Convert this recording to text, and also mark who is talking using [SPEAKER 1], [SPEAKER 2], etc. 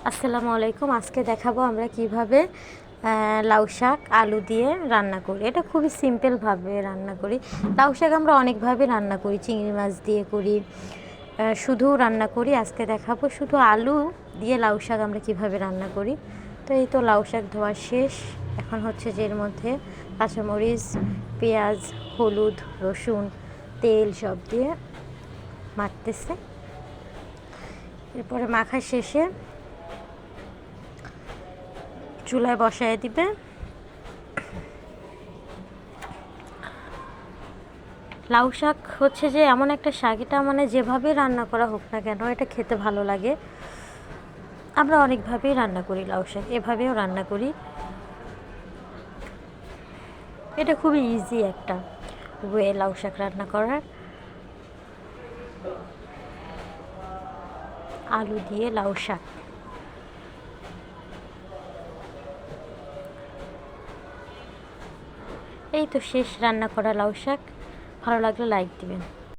[SPEAKER 1] আসসালামু আলাইকুম। আজকে দেখাবো আমরা কিভাবে লাউ শাক আলু দিয়ে রান্না করি। এটা খুবই সিম্পলভাবে রান্না করি। লাউ শাক আমরা অনেকভাবে রান্না করি, চিংড়ি মাছ দিয়ে করি, শুধু রান্না করি। আজকে দেখাবো শুধু আলু দিয়ে লাউ শাক আমরা কিভাবে রান্না করি। তো এই তো লাউ শাক ধোয়া শেষ। এখন হচ্ছে যে এর মধ্যে কাঁচামরিচ, পেঁয়াজ, হলুদ, রসুন, তেল সব দিয়ে মাখতেছে। এরপরে মাখা শেষে চুলায় বসায় দিবে। লাউ শাক হচ্ছে যে এমন একটা শাক, এটা মানে যেভাবে রান্না করা হোক না কেন এটা খেতে ভালো লাগে। আমরা অনেকভাবেই রান্না করি লাউ শাক, এভাবেও রান্না করি। এটা খুবই ইজি একটা ওয়ে লাউ শাক রান্না করার। আলু দিয়ে লাউ শাক। এই তো শেষ রান্না করা লাউ শাক। ভালো লাগলে লাইক দিবেন।